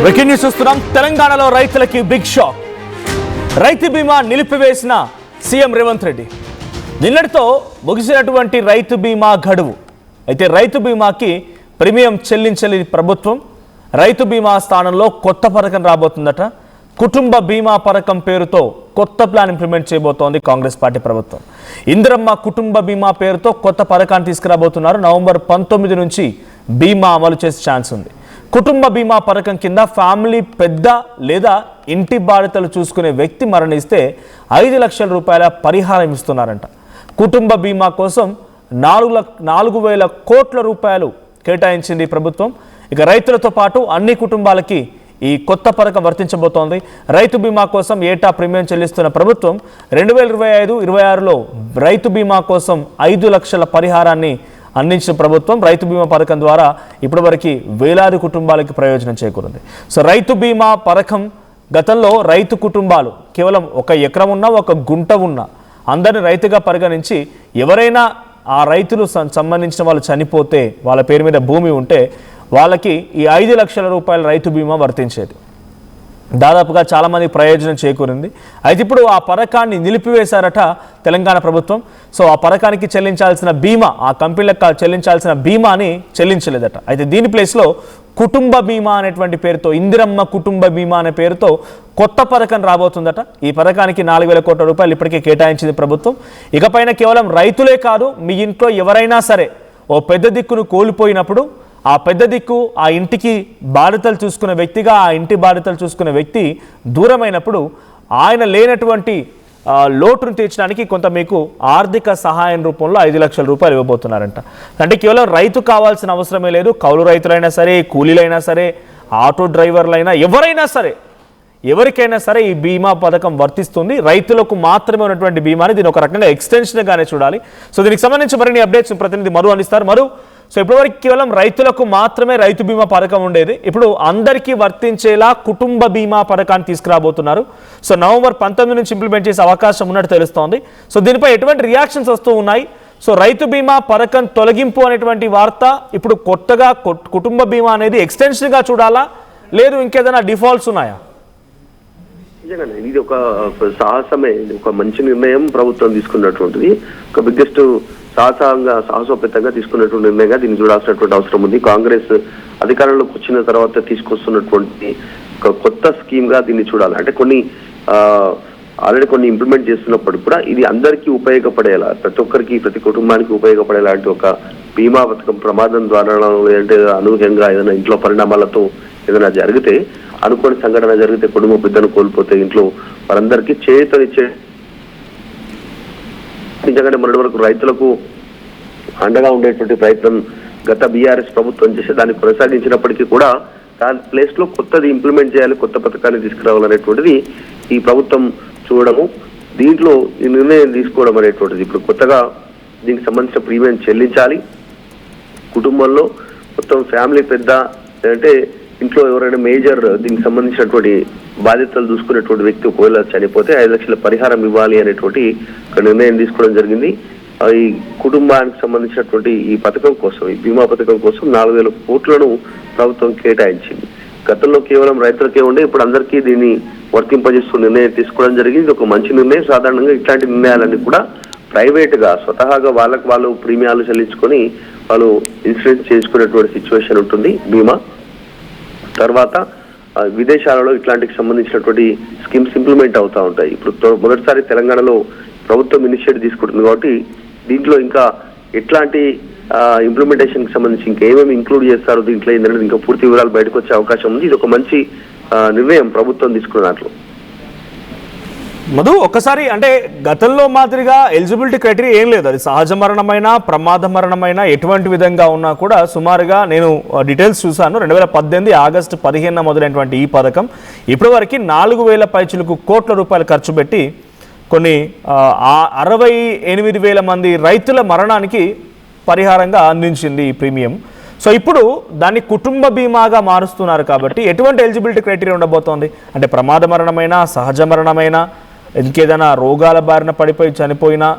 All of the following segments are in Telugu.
బ్రేకింగ్ న్యూస్ చూస్తున్నాం. తెలంగాణలో రైతులకి బిగ్ షాక్. రైతు బీమా నిలిపివేసిన సీఎం రేవంత్ రెడ్డి. నిన్నటితో ముగిసినటువంటి రైతు బీమా గడువు. అయితే రైతు బీమాకి ప్రీమియం చెల్లించని ప్రభుత్వం రైతు బీమా స్థానంలో కొత్త పథకం రాబోతుందట. కుటుంబ బీమా పథకం పేరుతో కొత్త ప్లాన్ ఇంప్లిమెంట్ చేయబోతోంది కాంగ్రెస్ పార్టీ ప్రభుత్వం. ఇందిరమ్మ కుటుంబ బీమా పేరుతో కొత్త పథకాన్ని తీసుకురాబోతున్నారు. నవంబర్ 19 నుంచి బీమా అమలు చేసే ఛాన్స్ ఉంది. కుటుంబ బీమా పథకం కింద ఫ్యామిలీ పెద్ద లేదా ఇంటి బాధ్యతలు చూసుకునే వ్యక్తి మరణిస్తే 5 లక్షల రూపాయల పరిహారం ఇస్తున్నారంట. కుటుంబ బీమా కోసం 4,000 కోట్ల రూపాయలు కేటాయించింది ప్రభుత్వం. ఇక రైతులతో పాటు అన్ని కుటుంబాలకి ఈ కొత్త పథకం వర్తించబోతోంది. రైతు బీమా కోసం ఏటా ప్రీమియం చెల్లిస్తున్న ప్రభుత్వం 2025-26లో రైతు బీమా కోసం 5 లక్షల పరిహారాన్ని అందించిన ప్రభుత్వం. రైతు బీమా పథకం ద్వారా ఇప్పటివరకు వేలాది కుటుంబాలకి ప్రయోజనం చేకూరింది. సో రైతు బీమా పథకం గతంలో రైతు కుటుంబాలు కేవలం 1 ఎకరం ఉన్నా 1 గుంట ఉన్నా అందరిని రైతుగా పరిగణించి ఎవరైనా ఆ రైతులు సంబంధించిన వాళ్ళు చనిపోతే వాళ్ళ పేరు మీద భూమి ఉంటే వాళ్ళకి ఈ 5 లక్షల రూపాయల రైతు బీమా వర్తించేది. దాదాపుగా చాలామంది ప్రయోజనం చేకూరింది. అయితే ఇప్పుడు ఆ పథకాన్ని నిలిపివేశారట తెలంగాణ ప్రభుత్వం. సో ఆ పథకానికి చెల్లించాల్సిన బీమా, ఆ కంపెనీలకు చెల్లించాల్సిన బీమాని చెల్లించలేదట. అయితే దీని ప్లేస్లో కుటుంబ బీమా అనేటువంటి పేరుతో, ఇందిరమ్మ కుటుంబ బీమా అనే పేరుతో కొత్త పథకం రాబోతుందట. ఈ పథకానికి 4,000 కోట్ల రూపాయలు ఇప్పటికే కేటాయించింది ప్రభుత్వం. ఇకపైన కేవలం రైతులే కాదు, మీ ఇంట్లో ఎవరైనా సరే ఓ పెద్ద దిక్కును కోల్పోయినప్పుడు ఆ పెద్ద దిక్కు ఆ ఇంటికి బాధ్యతలు చూసుకునే వ్యక్తిగా, ఆ ఇంటి బాధ్యతలు చూసుకునే వ్యక్తి దూరమైనప్పుడు ఆయన లేనటువంటి లోటును తీర్చడానికి కొంత మీకు ఆర్థిక సహాయం రూపంలో 5 లక్షల రూపాయలు ఇవ్వబోతున్నారంట. అంటే కేవలం రైతు కావాల్సిన అవసరమే లేదు. కౌలు రైతులైనా సరే, కూలీలైనా సరే, ఆటో డ్రైవర్లైనా, ఎవరికైనా సరే ఈ బీమా పథకం వర్తిస్తుంది. రైతులకు మాత్రమే ఉన్నటువంటి బీమాని దీని ఒక రకంగా ఎక్స్టెన్షన్గానే చూడాలి. సో దీనికి సంబంధించి మరిన్ని అప్డేట్స్ ప్రతినిధి మరు అందిస్తారు. మరు, సో ఇప్పటివరకు కేవలం రైతులకు మాత్రమే రైతు బీమా పథకం ఉండేది. ఇప్పుడు అందరికీ వర్తించేలా కుటుంబ బీమా పథకాన్ని తీసుకురాబోతున్నారు. సో నవంబర్ 19 నుంచి ఇంప్లిమెంట్ చేసే అవకాశం ఉన్నట్టు తెలుస్తోంది. సో దీనిపై ఎటువంటి రియాక్షన్స్ వస్తూ ఉన్నాయి? సో రైతు బీమా పథకం తొలగింపు అనేటువంటి వార్త ఇప్పుడు కొత్తగా కుటుంబ బీమా అనేది ఎక్స్టెన్షన్గా చూడాలా, లేదు ఇంకేదైనా డిఫాల్ట్స్ ఉన్నాయా? నిజంగానే ఇది ఒక సాహసమే, ఒక మంచి నిర్ణయం ప్రభుత్వం తీసుకున్నటువంటిది. ఒక బిగ్గెస్ట్ సాహసోపేతంగా తీసుకున్నటువంటి నిర్ణయంగా దీన్ని చూడాల్సినటువంటి అవసరం ఉంది. కాంగ్రెస్ అధికారంలోకి వచ్చిన తర్వాత తీసుకొస్తున్నటువంటి ఒక కొత్త స్కీమ్ గా దీన్ని చూడాలి. అంటే ఆల్రెడీ కొన్ని ఇంప్లిమెంట్ చేస్తున్నప్పుడు కూడా ఇది అందరికీ ఉపయోగపడేలా, ప్రతి ఒక్కరికి, ప్రతి కుటుంబానికి ఉపయోగపడేలాంటి ఒక బీమా పథకం ప్రమాదం ద్వారా లేదంటే అనూహ్యంగా ఏదైనా ఇంట్లో పరిణామాలతో ఏదైనా జరిగితే, అనుకోని సంఘటన జరిగితే, కుటుంబ పెద్దను కోల్పోతే ఇంట్లో వారందరికీ చేయూతనిచ్చే, నిజంగానే మొన్నటి వరకు రైతులకు అండగా ఉండేటువంటి ప్రయత్నం గత బీఆర్ఎస్ ప్రభుత్వం చేసి దాన్ని కొనసాగించినప్పటికీ కూడా దాని ప్లేస్ లో కొత్తది ఇంప్లిమెంట్ చేయాలి, కొత్త పథకాన్ని తీసుకురావాలనేటువంటిది ఈ ప్రభుత్వం చూడడము, దీంట్లో ఈ నిర్ణయం తీసుకోవడం అనేటువంటిది. ఇప్పుడు కొత్తగా దీనికి సంబంధించిన ప్రీమియం చెల్లించాలి. కుటుంబంలో మొత్తం ఫ్యామిలీ పెద్ద, లేదంటే ఇంట్లో ఎవరైనా మేజర్ దీనికి సంబంధించినటువంటి బాధ్యతలు చూసుకునేటువంటి వ్యక్తి ఒకవేళ చనిపోతే 5 లక్షల పరిహారం ఇవ్వాలి అనేటువంటి ఒక నిర్ణయం తీసుకోవడం జరిగింది. ఈ కుటుంబానికి సంబంధించినటువంటి ఈ పథకం కోసం, ఈ బీమా పథకం కోసం 4,000 కోట్లను ప్రభుత్వం కేటాయించింది. గతంలో కేవలం రైతులకే ఉండే, ఇప్పుడు అందరికీ దీన్ని వర్తింపజేస్తూ నిర్ణయం తీసుకోవడం జరిగింది. ఒక మంచి నిర్ణయం. సాధారణంగా ఇట్లాంటి నిర్ణయాలన్నీ కూడా ప్రైవేట్ గా స్వతహాగా వాళ్ళు ప్రీమియాలు చెల్లించుకొని వాళ్ళు ఇన్సూరెన్స్ చేసుకునేటువంటి సిచ్యువేషన్ ఉంటుంది బీమా. తర్వాత విదేశాలలో ఇట్లాంటికి సంబంధించినటువంటి స్కీమ్స్ ఇంప్లిమెంట్ అవుతూ ఉంటాయి. ఇప్పుడు మొదటిసారి తెలంగాణలో ప్రభుత్వం ఇనిషియేటివ్ తీసుకుంటుంది కాబట్టి దీంట్లో ఇంకా ఎట్లాంటి ఇంప్లిమెంటేషన్ కి సంబంధించి ఇంకేమేమి ఇంక్లూడ్ చేస్తారు దీంట్లో ఏంటంటే ఇంకా పూర్తి వివరాలు బయటకు వచ్చే అవకాశం ఉంది. ఇది ఒక మంచి నిర్ణయం ప్రభుత్వం తీసుకున్న దాంట్లో. మధు, ఒక్కసారి అంటే గతంలో మాదిరిగా ఎలిజిబిలిటీ క్రైటీరియా ఏం లేదు. అది సహజ మరణమైన, ప్రమాద మరణమైన ఎటువంటి విధంగా ఉన్నా కూడా సుమారుగా నేను డీటెయిల్స్ చూశాను. 2018 ఆగస్టు 15 మొదలైనటువంటి ఈ పథకం ఇప్పటివరకు 4,000 పైచిలకు కోట్ల రూపాయలు ఖర్చు పెట్టి కొన్ని 68,000 మంది రైతుల మరణానికి పరిహారంగా అందించింది ఈ ప్రీమియం. సో ఇప్పుడు దాన్ని కుటుంబ బీమాగా మారుస్తున్నారు కాబట్టి ఎటువంటి ఎలిజిబిలిటీ క్రైటీరియా ఉండబోతోంది? అంటే ప్రమాద మరణమైనా, సహజ మరణమైనా, ఇంకేదైనా రోగాల బారిన పడిపోయి చనిపోయినా,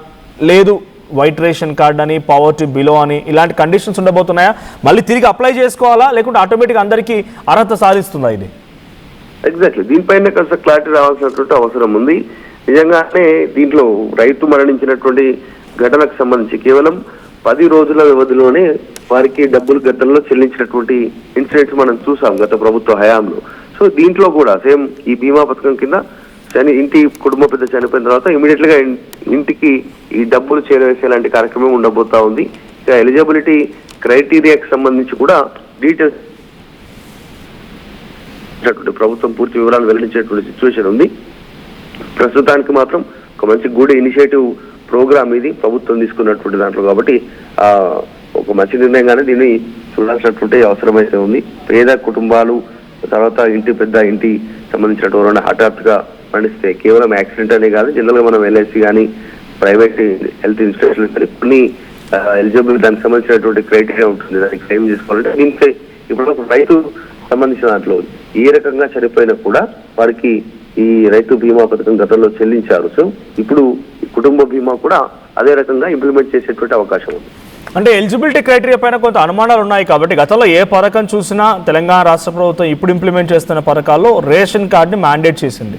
లేదు వైట్ రేషన్ కార్డ్ అని, పవర్టీ బిలో అని ఇలాంటి కండిషన్స్ ఉండబోతున్నాయా? మళ్ళీ తిరిగి అప్లై చేసుకోవాలా, లేకుంటే ఆటోమేటిక్గా అందరికీ అర్హత సాధిస్తుందా ఇది? ఎగ్జాక్ట్లీ దీనిపైన కాస్త క్లారిటీ రావాల్సినటువంటి అవసరం ఉంది. నిజంగానే దీంట్లో రైతు మరణించినటువంటి ఘటనకు సంబంధించి కేవలం 10 రోజుల వ్యవధిలోనే వారికి డబ్బులు గతంలో చెల్లించినటువంటి ఇన్సిడెంట్స్ మనం చూసాం గత ప్రభుత్వ హయాంలో. సో దీంట్లో కూడా సేమ్ ఈ బీమా పథకం కింద ఇంటి కుటుంబ పెద్ద చనిపోయిన తర్వాత ఇమీడియట్ గా ఇంటికి ఈ డబ్బులు చేరవేసే లాంటి కార్యక్రమం ఉండబోతా ఉంది. ఇక ఎలిజిబిలిటీ క్రైటీరియాకి సంబంధించి కూడా డీటెయిల్స్ ప్రభుత్వం పూర్తి వివరాలు వెల్లడించేటువంటి సిచ్యువేషన్ ఉంది. ప్రస్తుతానికి మాత్రం ఒక మంచి గుడ్ ఇనిషియేటివ్ ప్రోగ్రామ్ ఇది ప్రభుత్వం తీసుకున్నటువంటి దాంట్లో, కాబట్టి ఒక మంచి నిర్ణయంగానే దీన్ని చూడాల్సినటువంటి అవసరం అయితే ఉంది. పేద కుటుంబాలు తర్వాత ఇంటి సంబంధించినటువంటి హఠాత్తుగా మరణిస్తే కేవలం యాక్సిడెంట్ అనే కాదు, జనరల్ గా మనం ఎల్ఐసి కానీ ప్రైవేట్ హెల్త్ ఇన్సూరెన్స్ కానీ కొన్ని ఎలిజిబుల్ దానికి సంబంధించినటువంటి క్రైటీరియా ఉంటుంది, దానికి క్లెయిమ్ చేసుకోవాలంటే. దీనికి ఇప్పుడు రైతు సంబంధించిన దాంట్లో ఏ రకంగా చనిపోయినా కూడా వారికి ఈ రైతు బీమా పథకం గతంలో చెల్లించారు. సో ఇప్పుడు కుటుంబ బీమా కూడా అదే రకంగా ఇంప్లిమెంట్ చేసేటువంటి అవకాశం ఉంది. అంటే ఎలిజిబిలిటీ క్రైటీరియా పైన కొంత అనుమానాలు ఉన్నాయి కాబట్టి గతంలో ఏ పథకం చూసినా తెలంగాణ రాష్ట్ర ప్రభుత్వం ఇప్పుడు ఇంప్లిమెంట్ చేస్తున్న పథకాల్లో రేషన్ కార్డుని మ్యాండేట్ చేసింది.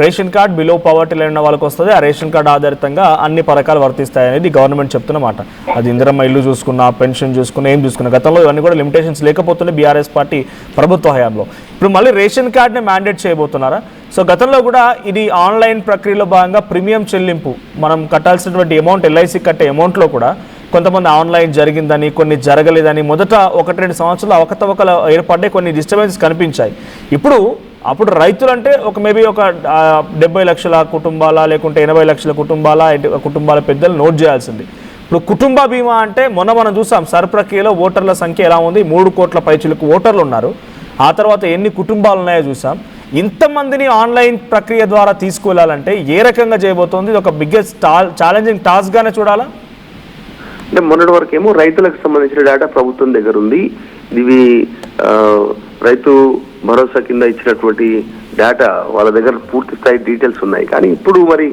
Ration card below poverty line ఉన్న వాళ్ళకి వస్తుంది. ఆ రేషన్ కార్డు ఆధారితంగా అన్ని పథకాలు వర్తిస్తాయి అనేది గవర్నమెంట్ చెప్తున్నమాట. అది ఇందిరమ్మ ఇల్లు చూసుకున్నా, పెన్షన్ చూసుకున్నా, ఏం చూసుకున్నా గతంలో ఇవన్నీ కూడా లిమిటేషన్స్ లేకపోతుండే బీఆర్ఎస్ పార్టీ ప్రభుత్వ హయాంలో. ఇప్పుడు మళ్ళీ రేషన్ కార్డ్ని మ్యాండేట్ చేయబోతున్నారా? సో గతంలో కూడా ఇది ఆన్లైన్ ప్రక్రియలో భాగంగా ప్రీమియం చెల్లింపు మనం కట్టాల్సినటువంటి అమౌంట్, ఎల్ఐసి కట్టే అమౌంట్లో కూడా కొంతమంది ఆన్లైన్ జరిగిందని, కొన్ని జరగలేదని, మొదట 1-2 సంవత్సరాలు అవకతవకలు ఏర్పడ్డాయి, కొన్ని డిస్టర్బెన్స్ కనిపించాయి. అప్పుడు రైతులు అంటే మేబీ ఒక 70 లక్షల కుటుంబాల లేకుంటే 80 లక్షల కుటుంబాల పెద్దలు నోట్ చేయాల్సింది. ఇప్పుడు కుటుంబ బీమా అంటే మనం చూసాం సర్ ప్రక్రియలో ఓటర్ల సంఖ్య ఎలా ఉంది, 3 కోట్ల పైచిలకు ఓటర్లు ఉన్నారు. ఆ తర్వాత ఎన్ని కుటుంబాలు ఉన్నాయో చూసాం. ఇంతమందిని ఆన్లైన్ ప్రక్రియ ద్వారా తీసుకువెళ్ళాలంటే ఏ రకంగా చేయబోతోంది? ఇది ఒక బిగ్గెస్ట్ ఛాలెంజింగ్ టాస్క్గానే చూడాలా? అంటే మొన్నటి వరకు ఏమో రైతులకు సంబంధించిన డేటా ప్రభుత్వం దగ్గర ఉంది. ఇవి రైతు భరోసా కింద ఇచ్చినటువంటి డేటా వాళ్ళ దగ్గర పూర్తి స్థాయి డీటెయిల్స్ ఉన్నాయి. కానీ ఇప్పుడు మరి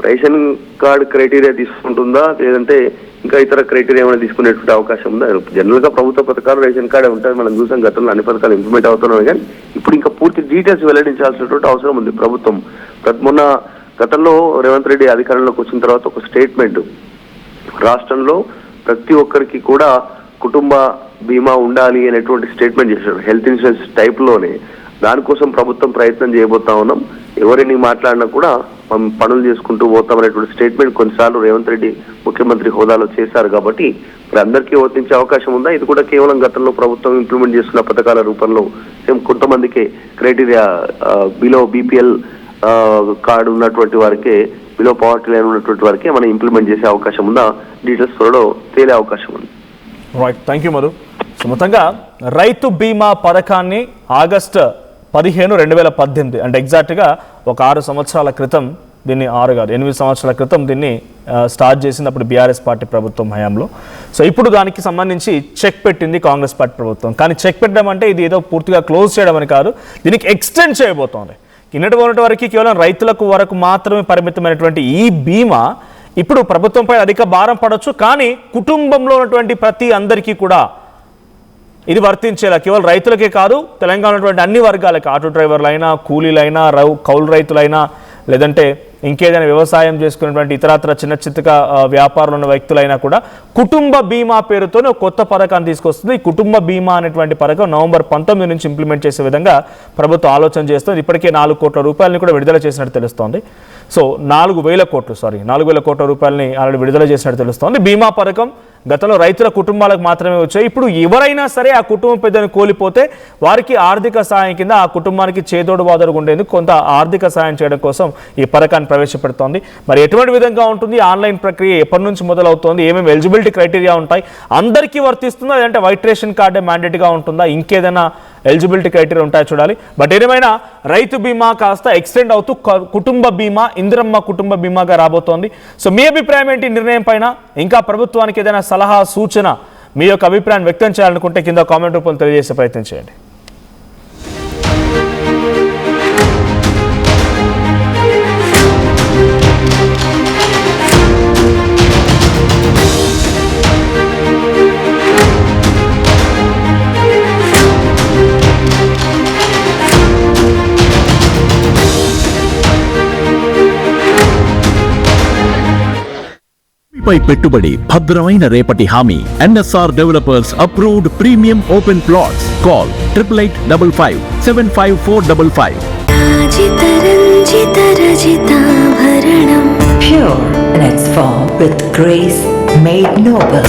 రేషన్ కార్డ్ క్రైటీరియా తీసుకుంటుందా లేదంటే ఇంకా ఇతర క్రైటీరియా ఏమైనా తీసుకునేటువంటి అవకాశం ఉందా? జనరల్ గా ప్రభుత్వ పథకాలు రేషన్ కార్డే ఉంటుంది, మనం చూసాం గతంలో అన్ని పథకాలు ఇంప్లిమెంట్ అవుతున్నాయి. కానీ ఇప్పుడు ఇంకా పూర్తి డీటెయిల్స్ వెల్లడించాల్సినటువంటి అవసరం ఉంది ప్రభుత్వం. మొన్న గతంలో రేవంత్ రెడ్డి అధికారంలోకి వచ్చిన తర్వాత ఒక స్టేట్మెంట్, రాష్ట్రంలో ప్రతి ఒక్కరికి కూడా కుటుంబ బీమా ఉండాలి అనేటువంటి స్టేట్మెంట్ చేశారు హెల్త్ ఇన్సూరెన్స్ టైప్ లోనే. దానికోసం ప్రభుత్వం ప్రయత్నం చేయబోతా ఉన్నాం, ఎవరిని మాట్లాడినా కూడా మనం పనులు చేసుకుంటూ పోతాం అనేటువంటి స్టేట్మెంట్ కొన్నిసార్లు రేవంత్ రెడ్డి ముఖ్యమంత్రి హోదాలో చేశారు. కాబట్టి ఇప్పుడు అందరికీ వర్తించే అవకాశం ఉందా? ఇది కూడా కేవలం గతంలో ప్రభుత్వం ఇంప్లిమెంట్ చేస్తున్న పథకాల రూపంలో సేమ్ కొంతమందికి క్రైటీరియా బిలో బీపీఎల్ కార్డు ఉన్నటువంటి వారికే, బిలో పవర్టీ లైన్ ఉన్నటువంటి వారికి మనం ఇంప్లిమెంట్ చేసే అవకాశం ఉందా? డీటెయిల్స్ త్వరలో తేలే అవకాశం ఉంది. Right, thank you Madhu. So మొత్తంగా రైతు బీమా పథకాన్ని ఆగస్టు 15, 2018 అంటే ఎగ్జాక్ట్గా ఒక 6 సంవత్సరాల క్రితం దీన్ని 8 సంవత్సరాల క్రితం దీన్ని స్టార్ట్ చేసినప్పుడు బీఆర్ఎస్ పార్టీ ప్రభుత్వం హయాంలో. సో ఇప్పుడు దానికి సంబంధించి చెక్ పెట్టింది కాంగ్రెస్ పార్టీ ప్రభుత్వం. కానీ చెక్ పెట్టడం అంటే ఇది ఏదో పూర్తిగా క్లోజ్ చేయడం అని కాదు, దీనికి ఎక్స్టెండ్ చేయబోతోంది. కిన్నటి వరకు కేవలం రైతులకు వరకు మాత్రమే పరిమితమైనటువంటి ఈ బీమా ఇప్పుడు ప్రభుత్వంపై అధిక భారం పడవచ్చు, కానీ కుటుంబంలో ఉన్నటువంటి ప్రతి అందరికీ కూడా ఇది వర్తించేలా, కేవలం రైతులకే కాదు తెలంగాణ ఉన్నటువంటి అన్ని వర్గాలకి, ఆటో డ్రైవర్లైనా, కూలీలైనా, కౌలు రైతులైనా, లేదంటే ఇంకేదైనా వ్యవసాయం చేసుకునేటువంటి ఇతరత్ర చిన్న వ్యాపారులు ఉన్న వ్యక్తులైనా కూడా కుటుంబ బీమా పేరుతోనే ఒక కొత్త పథకాన్ని తీసుకొస్తుంది. ఈ కుటుంబ బీమా అనేటువంటి పథకం నవంబర్ 19 నుంచి ఇంప్లిమెంట్ చేసే విధంగా ప్రభుత్వం ఆలోచన చేస్తుంది. ఇప్పటికే 4 కోట్ల రూపాయలని కూడా విడుదల చేసినట్టు తెలుస్తోంది. సో 4,000 కోట్ల రూపాయలని ఆల్రెడీ విడుదల చేసినట్టు తెలుస్తోంది. బీమా పథకం గతంలో రైతుల కుటుంబాలకు మాత్రమే వచ్చాయి. ఇప్పుడు ఎవరైనా సరే ఆ కుటుంబ పెద్దను కోల్పోతే వారికి ఆర్థిక సాయం కింద ఆ కుటుంబానికి చేదోడు వాదోడుగా ఉండేందుకు కొంత ఆర్థిక సాయం చేయడం కోసం ఈ పథకాన్ని ప్రవేశపెడుతోంది. మరి ఎటువంటి విధంగా ఉంటుంది ఆన్లైన్ ప్రక్రియ, ఎప్పటి నుంచి మొదలవుతోంది, ఏమేమి ఎలిజిబిలిటీ క్రైటీరియా ఉంటాయి, అందరికీ వర్తిస్తుందా లేదంటే వైట్ రేషన్ కార్డే మ్యాండేట్గా ఉంటుందా, ఇంకేదైనా ఎలిజిబిలిటీ క్రైటీరియా ఉంటాయో చూడాలి. బట్ ఏదేమైనా రైతు బీమా కాస్త ఎక్స్టెండ్ అవుతూ కుటుంబ బీమా, ఇందిరమ్మ కుటుంబ బీమాగా రాబోతోంది. సో మీ అభిప్రాయం ఏంటి నిర్ణయం పైన? ఇంకా ప్రభుత్వానికి ఏదైనా సలహా, సూచన, మీ యొక్క అభిప్రాయం వ్యక్తం చేయాలనుకుంటే కింద కామెంట్ రూపంలో తెలియజేసే ప్రయత్నం చేయండి. ఇకపై పెట్టుబడి భద్రమైన రేపటి హామీ. NSR developers approved premium open plots. Call 8855 75455. Pure in its form with grace made noble.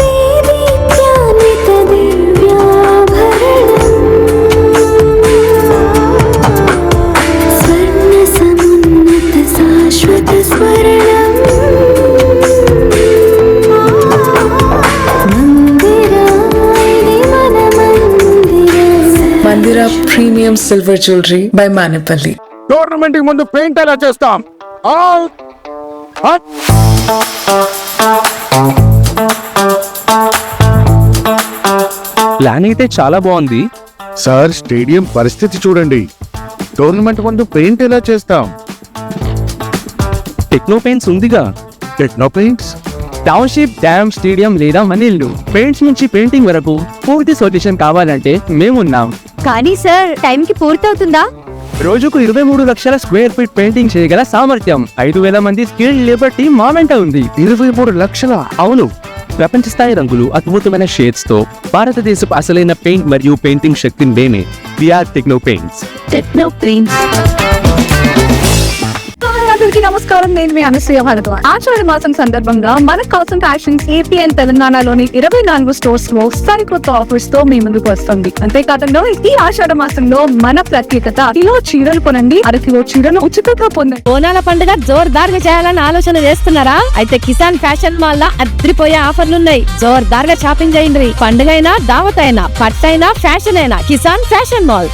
Mandira Premium Silver Jewelry by Manipali. Tournament ముందు పెయింట్ ఎలా చేస్తాం. ప్లాన్ అయితే చాలా బాగుంది సార్, స్టేడియం పరిస్థితి చూడండి. టోర్నమెంట్ ముందు పెయింట్ ఎలా చేస్తాం. టెక్నో పెయింట్స్ ఉందిగా. Techno paints, township, dam, stadium లేదా మనీళ్లు పెయింట్స్ నుంచి పెయింటింగ్ వరకు పూర్తి సొల్యూషన్ కావాలంటే మేమున్నాం. కానీ సార్, టైంకి పూర్తవుతుందా? రోజుకు 23 లక్షల స్క్వేర్ ఫీట్ పెయింటింగ్ చేయగల సామర్థ్యం, 5,000 మంది స్కిల్డ్ లేబర్ టీమ్ మా వెంట ఉంది. 23 లక్షల? అవును, ప్రపంచ స్థాయి రంగులు, అద్భుతమైన షేడ్స్ తో భారతదేశపు అసలైన పెయింట్ మరియు పెయింటింగ్ శక్తిని మేమే. VR techno paints. Techno paints. నమస్కారం, నేను మీ అనసూయ భరద్వాజ్. ఆషాఢ మాసం సందర్భంగా మన కాసం ఫ్యాషన్స్ ఏపీ అండ్ తెలంగాణలోని 24 స్టోర్స్ లో సరికొత్త ఆఫర్స్ తో మీ ముందుకు వస్తుంది. అంతేకాదంలో ఈ ఆషాఢ మాసంలో మన ప్రత్యేకత, కిలో చీరలు కొనండి, అరకిలో చీరను ఉచితంగా పొందండి. బోనాల పండుగ జోర్దార్గా చేయాలని ఆలోచన చేస్తున్నారా? అయితే కిసాన్ ఫ్యాషన్ మాల్ లో అద్రిపోయే ఆఫర్లున్నాయి. జోర్దార్గా షాపింగ్ చేయండి. పండుగ అయినా, దావత్ అయినా, పట్టైనా, ఫ్యాషన్ అయినా కిసాన్ ఫ్యాషన్ మాల్.